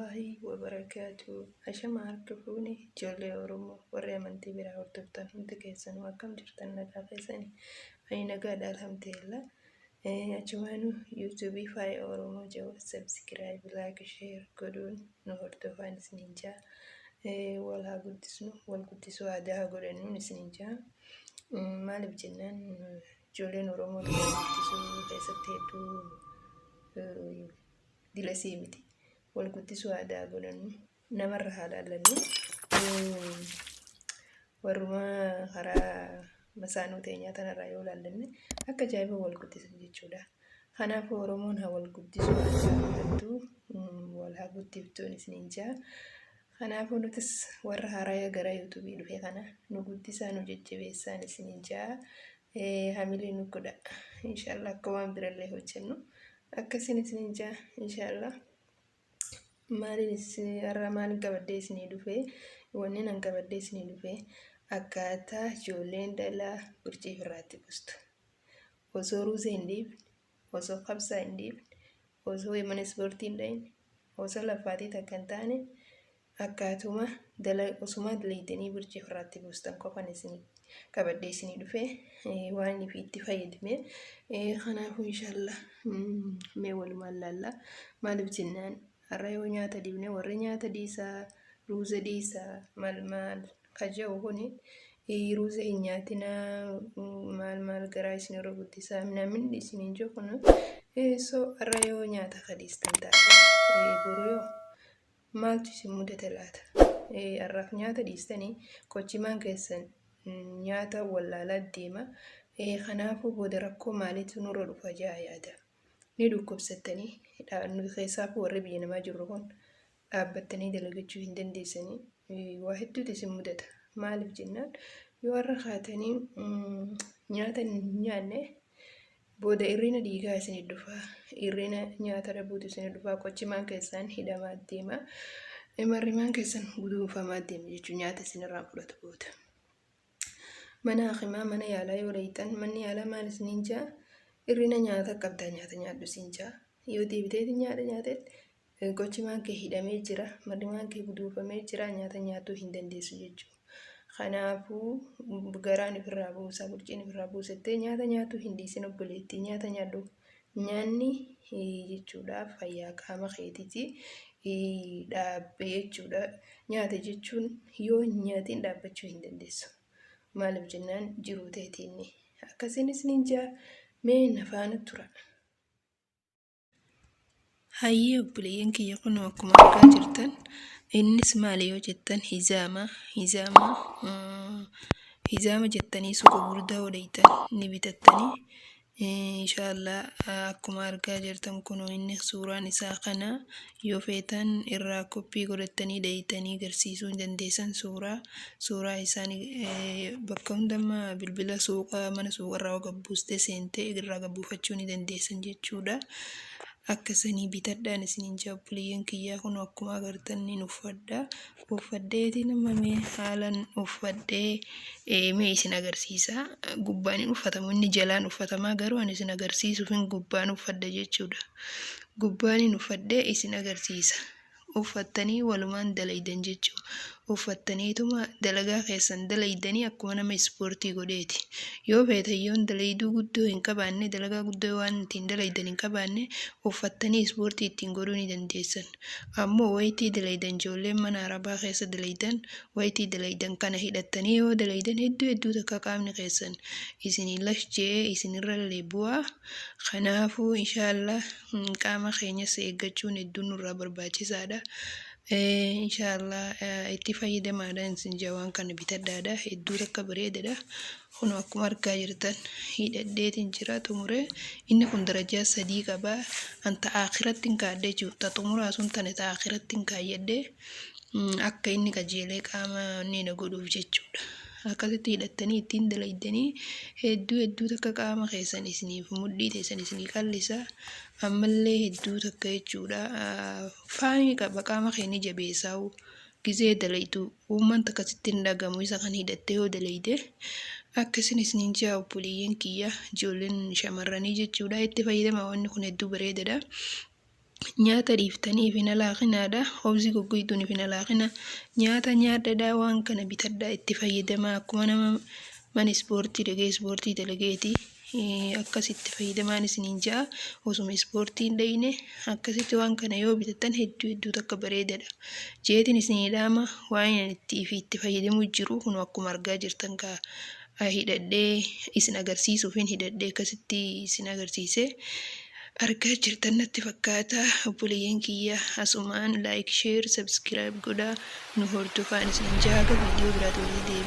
الله وبركاته. أشم عرفوني جولي أورمو وريمنتي برا ورتبتن انت كيسن وكم جرتن نقا كيسني أين قاد الحمد لله. أجمانو يوتيوبي فاي أورمو جو سبسكرايب لايك شير كدون نهرتو فان سنينجا ولا قدسنو والقدسو عدا قدنو نسنينجا مالب جنان جولي أورمو قدسو كيستي دو dilasi miti wal guddisu aadaa godhannu namarra haadhaallannu warruma karaa masaanuu teenyaa tanarraa yoo laallanne akka ajaa'iba wal guddisan jechuudha. Kanaaf Oromoon haa wal guddisu aadaa godhattu wal haa guddiftuun isiniin jaa. Kanaafuu nutis warra haaraa gara yuutuubii dhufe kana nu guddisaa nu jajjabeessaan isiniin jaa. Hamilee nu godha inshaallah akka waan birallee hojjennu akkasiin isiniin jaa inshaallah. Maalinis har'a maalin qabadhee isinii dhufe wanni nan qabadhee isinii dhufe akkaataa ijoolleen dhalaa burcii irraatti buustu osoo ruuzee hin dhiifne osoo qabsaa hin dhiifne osoo mana ispoortii hin dhayne osoo lafaatii takka hin taane akkaatuma osuma dalaydanii burcii irraatti buustan qofan isinii qabadhee isinii dhufe waan itti fayyadame. Kanaafuu inshaallah mee walumaan laallaa maaliif jennaan har'a yoo nyaata dhiifne warri nyaata dhiisaa ruuza dhiisaa maal kaja'u kuni ruuza hin nyaatinaa maal garaa isin irra guddisaa namni isiniin jiru kun so har'a yoo nyaata kadhiistan taate boru yoo maaltu isin mudata laata har'aaf nyaata dhiistanii kochimaan keessan nyaata wallaalaa deema. Kanaafuu booda rakkoo maaliitu nurra dhufa jaa yaada ni dhukkubsattanii nu keessaaf warri biyya namaa jirru kun dhaabbattanii dalagachuu hin dandeessanii waa hedduutu isin mudata. Maaliif jennaan yoo har'a kaatanii nyaata nyaanne booda irrina dhiigaa isin dhufa irrina nyaata dhabuutu isin dhufa kochimaan keessan hidhamaa deema marrimaan keessan guduunfamaa deema jechuun nyaata isin irraa fudhatu booda. Mana hakimaa mana yaalaa yoo leeytan manni yaalaa maal isiniin jaa irrina nyaata qabdaa nyaata nyaadhu isin jaa yoo deebiteeti nyaata nyaatetti kochimaan kee hidhamee jira marrimaan kee guduunfamee jira nyaata nyaatuu hin dandeessu jechuudha. Kanaafuu garaan ofirraa buusaa burciin ofirraa buusattee nyaata nyaatuu hin dhiisin obboleettii nyaata nyaadhu. Nyaanni jechuudha fayyaa qaama keetiiti dhaabbee jechuudha. Nyaata jechuun yoo nyaatiin dhaabbachuu hin dandeessu. Maaliif jennaan jiruu teetiinni akkasiin isiniin jaa mee nafaana tura. Hayyee obboleeyyan kiyya kun akkuma argaa jirtan innis maali yoo jettan hizaama jettanii suuqa gurguddaa odeeytan ni bitattanii inshaallah akkuma argaa jirtan kun inni suuraan isaa kana yoo feetan irraa koppii godhattanii dheeytanii agarsiisuu hin dandeessan suuraa isaanii bakka hundammaa bilbila mana suuqa irraa gabbuustee seentee irraa gabbuufachuu ni dandeessan jechuudha. Akkasanii bitadhaan isiniin jaa obboleeyyan kiyyaa kun akkuma agartan ni uffadheeti nama mee haalan uffadhee mee isin agarsiisa. Gubbaan hin uffatamu inni jalaan uffatamaa garuu ani isin agarsiisuuf hin gubbaan uffadha jechuudha. Gubbaan hin uffadhee isin agarsiisa. Uffattanii walumaan dalaydan jechuudha. Uffattaniituma dalagaa keessan dalaydanii akkuma nama ispoortii godheeti. Yoo feetayyoon dalayduu guddoo hin qabaanne dalagaa guddoo waan ittiin dalaydan hin qabaanne uffattanii ispoortii ittiin godhuu ni dandeessan. Ammoo wayitii dalaydan ijoolleen mana arabaa keessa dalaydan wayitii dalaydan kana hidhattanii yoo dalaydan hedduu takka qaamni keessan isinii lashjee isinirra bu'aa. Kanaafuu inshaallah qaama keenyas eeggachuun hedduun nurraa barbaachisaadha. Inshaallah itti fayyadamaadhaan isin jawaan kana bitadhaadha hedduu takka bareedadha. Kun akkuma argaa jirtan hidhadheetiin jira xumure inni kun darajaa 3 qaba. Anta akhiratti hin kaadhee jirta xumuraa sun tane ta akhiratti hin kaayyadhee akka inni qajeelee qaama inni na godhuuf jechuudha. Akkasitti hidhattanii ittiin dalaydanii hedduu takka qaama keessan isiniif mudhii teessan isinii qallisaa ammallee hedduu takka jechuudha. Faayii qaba qaama keenya jabeessaa gizee dalaytu uummata akkasitti hin dhagamu isa kan hidhattee yoo dalayde akkasiin isiniin jaa obboleeyyan kiyya ijoolleen shamarranii jechuudha itti fayyadama wanni kun hedduu bareedadha. nyaata dhiiftanii fi laaqinaadha. Hobsi goggoytuun fi laaqina nyaata nyaadhaadha. Waan kana bitadhaa itti fayyadamaa. Akkuma nama mana ispoortii dhagee ispoortii dalageeti akkasitti fayyadamaan isiniin ja'a. Osuma ispoortiin dhayine akkasitti waan kana yoo bitattan hedduu takka bareedadha. Jeetiin isinii dhaama waan itti fayyadamuu jiru kun akkuma argaa jirtan hidhadhee isin agarsiisuuf hidhadhee akkasitti isin agarsiise. Argaa jirtan natti fakkaata. Obboleeyyan kiyya asumaan like, share, subscribe godhaa nu hordofaa isiniin ja'a. Viidiyoo biraatti walitti deebi'aa.